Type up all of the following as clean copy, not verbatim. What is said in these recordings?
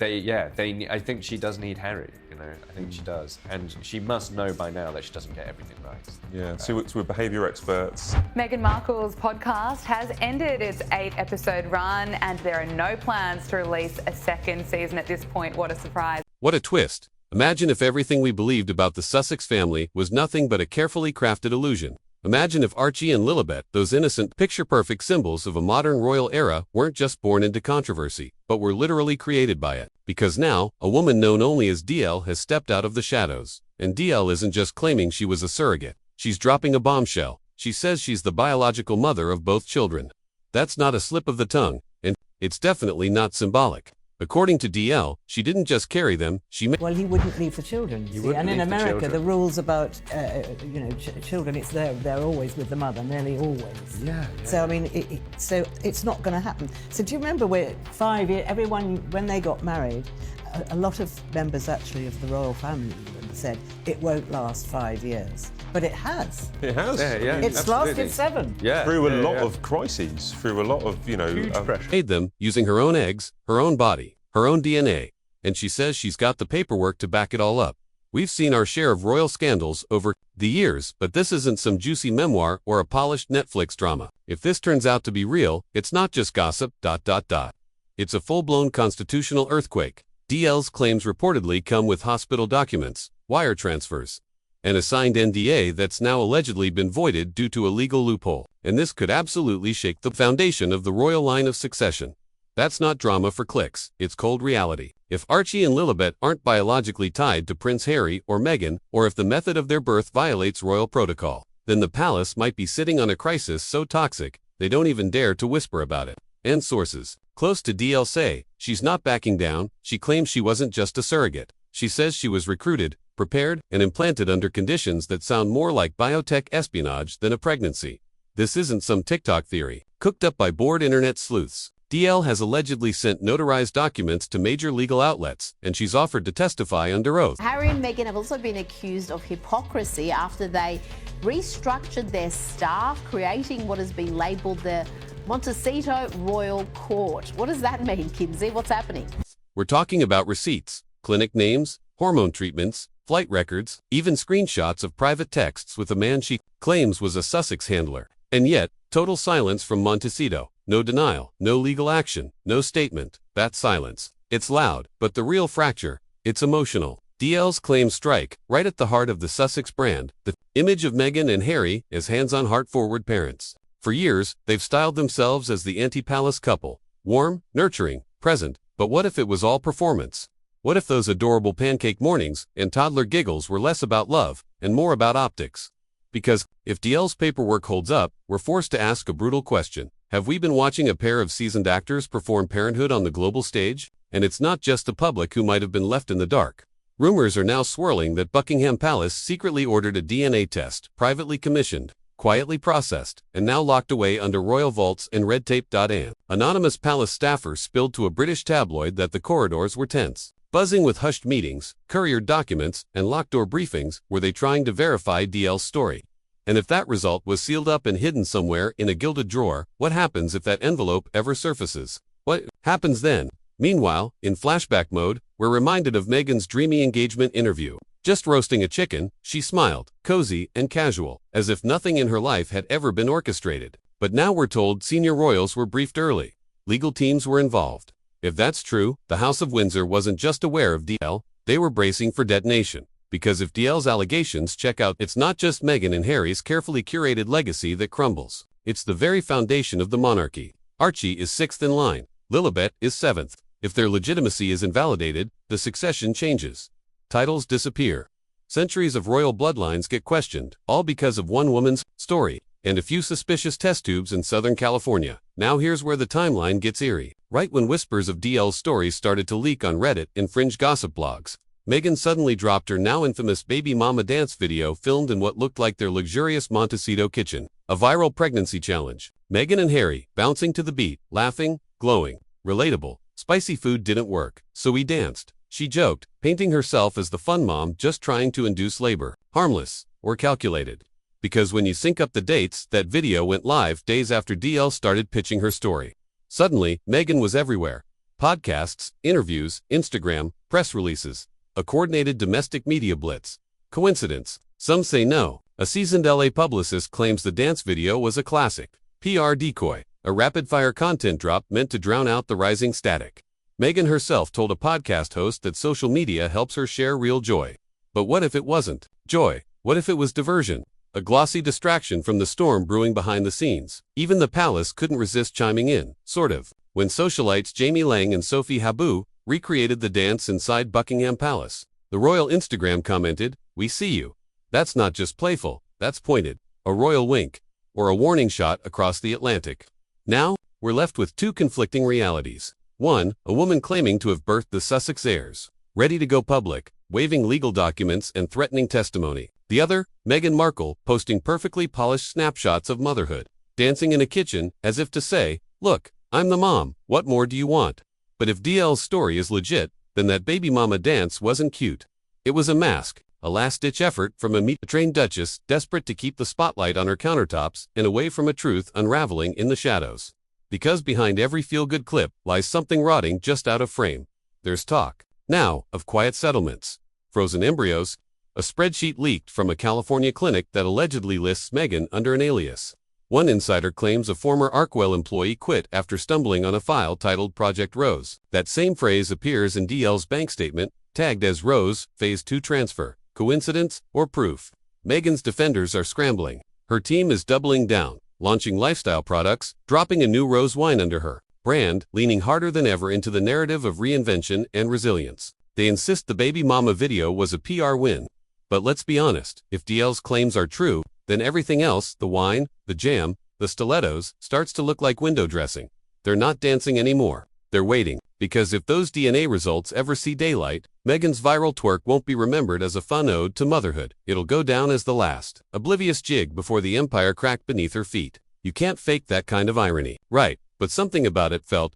I think she does need Harry, you know, I think she does. And she must know by now that she doesn't get everything right. Yeah, so we're behaviour experts. Meghan Markle's podcast has ended its 8-episode run, and there are no plans to release a second season at this point. What a surprise. What a twist. Imagine if everything we believed about the Sussex family was nothing but a carefully crafted illusion. Imagine if Archie and Lilibet, those innocent, picture-perfect symbols of a modern royal era, weren't just born into controversy, but were literally created by it. Because now, a woman known only as DL has stepped out of the shadows. And DL isn't just claiming she was a surrogate. She's dropping a bombshell. She says she's the biological mother of both children. That's not a slip of the tongue, and it's definitely not symbolic. According to DL, she didn't just carry them, Well, he wouldn't leave the children. And in America, the rules about, children, it's they're always with the mother, nearly always. Yeah. So, I mean, so it's not going to happen. So do you remember where 5 years, everyone, when they got married, a lot of members actually of the royal family said it won't last 5 years. But it has. It has. Yeah, It's lasted 7. Yeah. Through a lot of crises, through a lot of, huge pressure. made them using her own eggs, her own body, her own DNA, and she says she's got the paperwork to back it all up. We've seen our share of royal scandals over the years, but this isn't some juicy memoir or a polished Netflix drama. If this turns out to be real, it's not just gossip, ... It's a full-blown constitutional earthquake. DL's claims reportedly come with hospital documents, wire transfers, and a signed NDA that's now allegedly been voided due to a legal loophole. And this could absolutely shake the foundation of the royal line of succession. That's not drama for clicks, it's cold reality. If Archie and Lilibet aren't biologically tied to Prince Harry or Meghan, or if the method of their birth violates royal protocol, then the palace might be sitting on a crisis so toxic, they don't even dare to whisper about it. And sources close to DL say she's not backing down. She claims she wasn't just a surrogate. She says she was recruited, prepared, and implanted under conditions that sound more like biotech espionage than a pregnancy. This isn't some TikTok theory, cooked up by bored internet sleuths. DL has allegedly sent notarized documents to major legal outlets, and she's offered to testify under oath. Harry and Meghan have also been accused of hypocrisy after they restructured their staff, creating what has been labelled the Montecito Royal Court. What does that mean, Kinsey? What's happening? We're talking about receipts, clinic names, hormone treatments, flight records, even screenshots of private texts with a man she claims was a Sussex handler. And yet, total silence from Montecito. No denial, no legal action, no statement. That's silence. It's loud, but the real fracture, it's emotional. DL's claims strike right at the heart of the Sussex brand, the image of Meghan and Harry as hands-on, heart-forward parents. For years, they've styled themselves as the anti-palace couple. Warm, nurturing, present. But what if it was all performance? What if those adorable pancake mornings and toddler giggles were less about love and more about optics? Because, if DL's paperwork holds up, we're forced to ask a brutal question. Have we been watching a pair of seasoned actors perform parenthood on the global stage? And it's not just the public who might have been left in the dark. Rumors are now swirling that Buckingham Palace secretly ordered a DNA test, privately commissioned, quietly processed, and now locked away under royal vaults and red tape. Anonymous palace staffers spilled to a British tabloid that the corridors were tense, buzzing with hushed meetings, couriered documents, and locked-door briefings. Were they trying to verify DL's story? And if that result was sealed up and hidden somewhere in a gilded drawer, what happens if that envelope ever surfaces? What happens then? Meanwhile, in flashback mode, we're reminded of Meghan's dreamy engagement interview. Just roasting a chicken, she smiled, cozy and casual, as if nothing in her life had ever been orchestrated. But now we're told senior royals were briefed early. Legal teams were involved. If that's true, the House of Windsor wasn't just aware of DL, they were bracing for detonation. Because if DL's allegations check out, it's not just Meghan and Harry's carefully curated legacy that crumbles. It's the very foundation of the monarchy. Archie is 6th in line. Lilibet is 7th. If their legitimacy is invalidated, the succession changes. Titles disappear. Centuries of royal bloodlines get questioned, all because of one woman's story and a few suspicious test tubes in Southern California. Now here's where the timeline gets eerie. Right when whispers of DL's story started to leak on Reddit and fringe gossip blogs, Meghan suddenly dropped her now infamous baby mama dance video filmed in what looked like their luxurious Montecito kitchen, a viral pregnancy challenge. Meghan and Harry, bouncing to the beat, laughing, glowing, relatable. Spicy food didn't work, so we danced. She joked, painting herself as the fun mom just trying to induce labor. Harmless, or calculated. Because when you sync up the dates, that video went live days after DL started pitching her story. Suddenly, Meghan was everywhere. Podcasts, interviews, Instagram, press releases. A coordinated domestic media blitz. Coincidence? Some say no. A seasoned LA publicist claims the dance video was a classic. PR decoy. A rapid-fire content drop meant to drown out the rising static. Meghan herself told a podcast host that social media helps her share real joy. But what if it wasn't joy? What if it was diversion? A glossy distraction from the storm brewing behind the scenes. Even the palace couldn't resist chiming in, sort of, when socialites Jamie Lang and Sophie Habu recreated the dance inside Buckingham Palace. The royal Instagram commented, "We see you." That's not just playful, that's pointed. A royal wink, or a warning shot across the Atlantic. Now, we're left with two conflicting realities. One, a woman claiming to have birthed the Sussex heirs, ready to go public, waving legal documents and threatening testimony. The other, Meghan Markle, posting perfectly polished snapshots of motherhood, dancing in a kitchen as if to say, "Look, I'm the mom, what more do you want?" But if DL's story is legit, then that baby mama dance wasn't cute. It was a mask, a last-ditch effort from a trained duchess desperate to keep the spotlight on her countertops and away from a truth unraveling in the shadows. Because behind every feel-good clip lies something rotting just out of frame. There's talk, now, of quiet settlements, frozen embryos, a spreadsheet leaked from a California clinic that allegedly lists Meghan under an alias. One insider claims a former Arkwell employee quit after stumbling on a file titled Project Rose. That same phrase appears in DL's bank statement, tagged as Rose, Phase 2 transfer. Coincidence or proof? Meghan's defenders are scrambling. Her team is doubling down, launching lifestyle products, dropping a new rose wine under her brand, leaning harder than ever into the narrative of reinvention and resilience. They insist the baby mama video was a PR win. But let's be honest, if DL's claims are true, then everything else, the wine, the jam, the stilettos, starts to look like window dressing. They're not dancing anymore. They're waiting. Because if those DNA results ever see daylight, Meghan's viral twerk won't be remembered as a fun ode to motherhood. It'll go down as the last, oblivious jig before the empire cracked beneath her feet. You can't fake that kind of irony. Right, but something about it felt,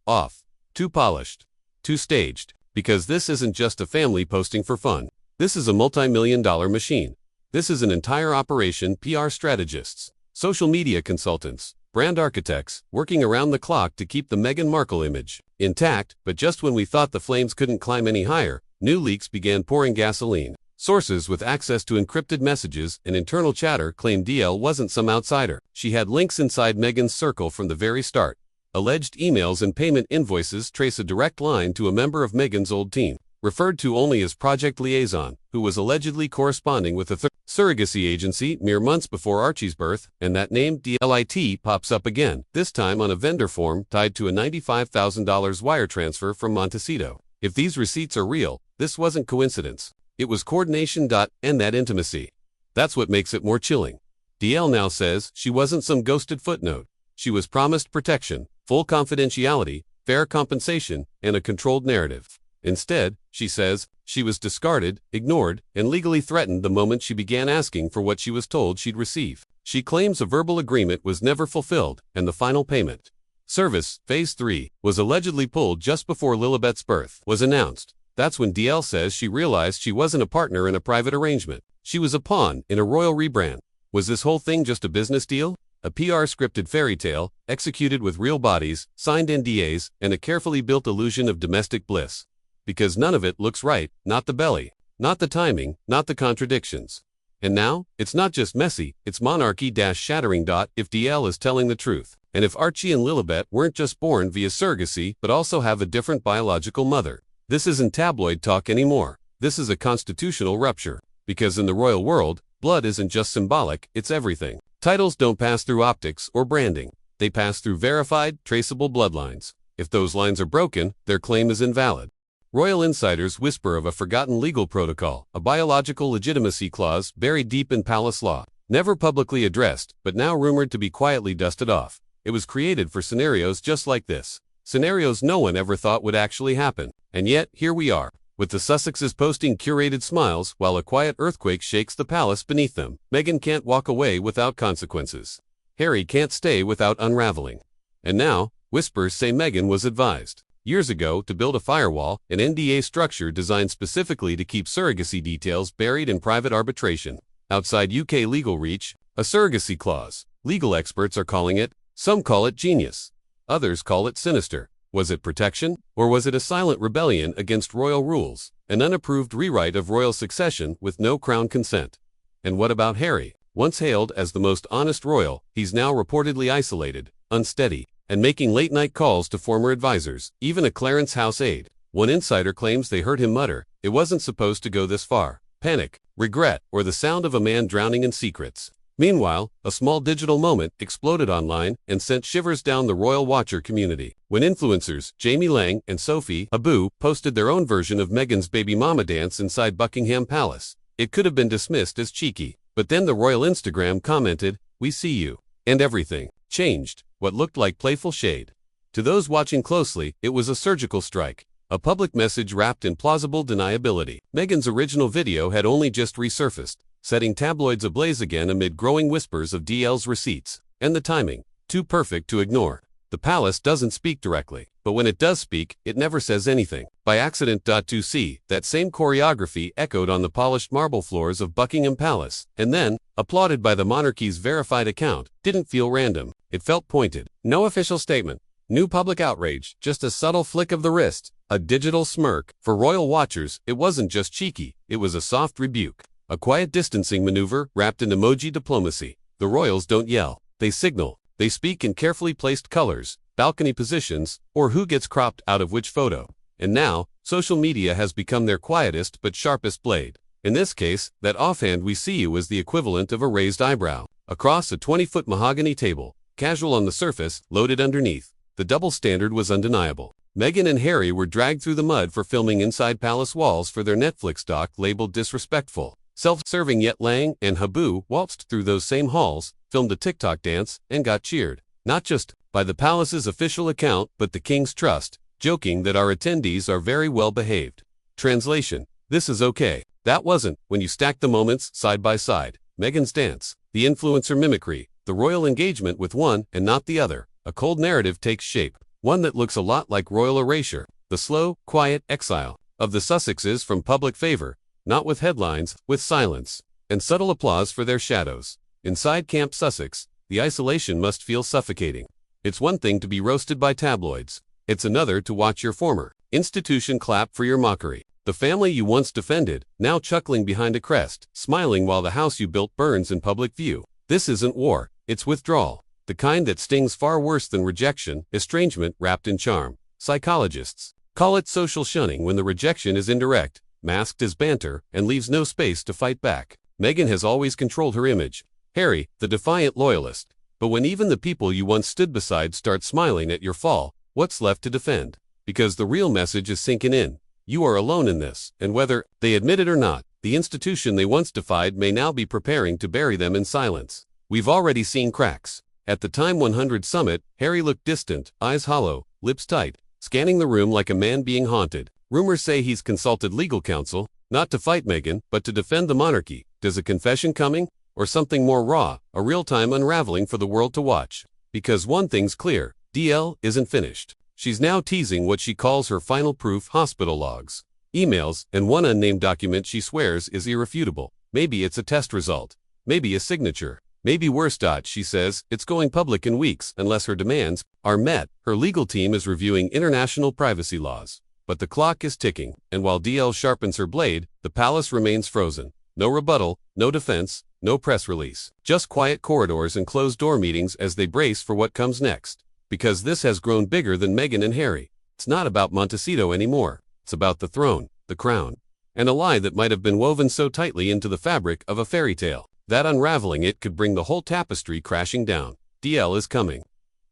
off. Too polished. Too staged. Because this isn't just a family posting for fun. This is a multi-million-dollar machine. This is an entire operation. PR strategists, social media consultants, brand architects, working around the clock to keep the Meghan Markle image intact, but just when we thought the flames couldn't climb any higher, new leaks began pouring gasoline. Sources with access to encrypted messages and internal chatter claim DL wasn't some outsider. She had links inside Meghan's circle from the very start. Alleged emails and payment invoices trace a direct line to a member of Meghan's old team, referred to only as Project Liaison, who was allegedly corresponding with a surrogacy agency mere months before Archie's birth, and that name DLIT pops up again, this time on a vendor form tied to a $95,000 wire transfer from Montecito. If these receipts are real, this wasn't coincidence. It was coordination. And that intimacy. That's what makes it more chilling. DL now says she wasn't some ghosted footnote. She was promised protection, full confidentiality, fair compensation, and a controlled narrative. Instead, she says, she was discarded, ignored, and legally threatened the moment she began asking for what she was told she'd receive. She claims a verbal agreement was never fulfilled, and the final payment, service, Phase 3, was allegedly pulled just before Lilibet's birth was announced. That's when DL says she realized she wasn't a partner in a private arrangement. She was a pawn in a royal rebrand. Was this whole thing just a business deal? A PR-scripted fairy tale, executed with real bodies, signed NDAs, and a carefully built illusion of domestic bliss? Because none of it looks right, not the belly, not the timing, not the contradictions. And now, it's not just messy, it's monarchy-shattering. If DL is telling the truth, and if Archie and Lilibet weren't just born via surrogacy but also have a different biological mother, this isn't tabloid talk anymore. This is a constitutional rupture. Because in the royal world, blood isn't just symbolic, it's everything. Titles don't pass through optics or branding. They pass through verified, traceable bloodlines. If those lines are broken, their claim is invalid. Royal insiders whisper of a forgotten legal protocol, a biological legitimacy clause buried deep in palace law, never publicly addressed, but now rumored to be quietly dusted off. It was created for scenarios just like this. Scenarios no one ever thought would actually happen. And yet, here we are, with the Sussexes posting curated smiles while a quiet earthquake shakes the palace beneath them. Meghan can't walk away without consequences. Harry can't stay without unraveling. And now, whispers say Meghan was advised years ago to build a firewall, an NDA structure designed specifically to keep surrogacy details buried in private arbitration, outside UK legal reach, a surrogacy clause. Legal experts are calling it, some call it genius, others call it sinister. Was it protection? Or was it a silent rebellion against royal rules, an unapproved rewrite of royal succession with no crown consent? And what about Harry? Once hailed as the most honest royal, he's now reportedly isolated, unsteady, and making late-night calls to former advisors, even a Clarence House aide. One insider claims they heard him mutter, "It wasn't supposed to go this far." Panic, regret, or the sound of a man drowning in secrets. Meanwhile, a small digital moment exploded online and sent shivers down the royal watcher community. When influencers Jamie Lang and Sophie Abu posted their own version of Meghan's baby mama dance inside Buckingham Palace, it could have been dismissed as cheeky. But then the royal Instagram commented, "We see you." And everything changed, what looked like playful shade. To those watching closely, it was a surgical strike. A public message wrapped in plausible deniability. Meghan's original video had only just resurfaced, setting tabloids ablaze again amid growing whispers of DL's receipts. And the timing, too perfect to ignore. The palace doesn't speak directly, but when it does speak, it never says anything. By accident. To see that same choreography echoed on the polished marble floors of Buckingham Palace, and then, applauded by the monarchy's verified account, didn't feel random. It felt pointed. No official statement. New public outrage, just a subtle flick of the wrist, a digital smirk. For royal watchers, it wasn't just cheeky, it was a soft rebuke. A quiet distancing maneuver wrapped in emoji diplomacy. The royals don't yell, they signal. They speak in carefully placed colors, balcony positions, or who gets cropped out of which photo. And now, social media has become their quietest but sharpest blade. In this case, that offhand "we see you" is the equivalent of a raised eyebrow. Across a 20-foot mahogany table, casual on the surface, loaded underneath. The double standard was undeniable. Meghan and Harry were dragged through the mud for filming inside palace walls for their Netflix doc labeled disrespectful. Self-serving, yet Lang and Habu waltzed through those same halls, filmed a TikTok dance, and got cheered. Not just by the palace's official account, but the King's Trust, joking that our attendees are very well behaved. Translation: this is okay. That wasn't. When you stack the moments side by side. Meghan's dance, the influencer mimicry, the royal engagement with one and not the other. A cold narrative takes shape, one that looks a lot like royal erasure, the slow, quiet exile of the Sussexes from public favor, not with headlines, with silence, and subtle applause for their shadows. Inside Camp Sussex, the isolation must feel suffocating. It's one thing to be roasted by tabloids. It's another to watch your former institution clap for your mockery. The family you once defended, now chuckling behind a crest, smiling while the house you built burns in public view. This isn't war, it's withdrawal. The kind that stings far worse than rejection, estrangement wrapped in charm. Psychologists call it social shunning when the rejection is indirect, masked as banter, and leaves no space to fight back. Meghan has always controlled her image. Harry, the defiant loyalist. But when even the people you once stood beside start smiling at your fall, what's left to defend? Because the real message is sinking in. You are alone in this, and whether they admit it or not, the institution they once defied may now be preparing to bury them in silence. We've already seen cracks. At the Time 100 summit, Harry looked distant, eyes hollow, lips tight, scanning the room like a man being haunted. Rumors say he's consulted legal counsel, not to fight Meghan, but to defend the monarchy. Does a confession coming? Or something more raw, a real-time unraveling for the world to watch? Because one thing's clear, DL isn't finished. She's now teasing what she calls her final proof: hospital logs, emails, and one unnamed document she swears is irrefutable. Maybe it's a test result. Maybe a signature. Maybe worse. She says it's going public in weeks unless her demands are met. Her legal team is reviewing international privacy laws. But the clock is ticking, and while DL sharpens her blade, the palace remains frozen. No rebuttal, no defense, no press release. Just quiet corridors and closed-door meetings as they brace for what comes next. Because this has grown bigger than Meghan and Harry. It's not about Montecito anymore. It's about the throne, the crown, and a lie that might have been woven so tightly into the fabric of a fairy tale that unraveling it could bring the whole tapestry crashing down. DL is coming.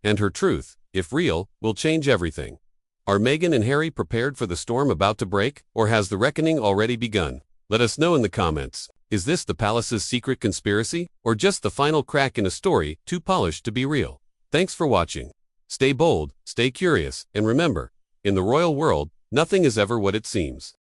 And her truth, if real, will change everything. Are Meghan and Harry prepared for the storm about to break, or has the reckoning already begun? Let us know in the comments. Is this the palace's secret conspiracy, or just the final crack in a story too polished to be real? Thanks for watching. Stay bold, stay curious, and remember, in the royal world, nothing is ever what it seems.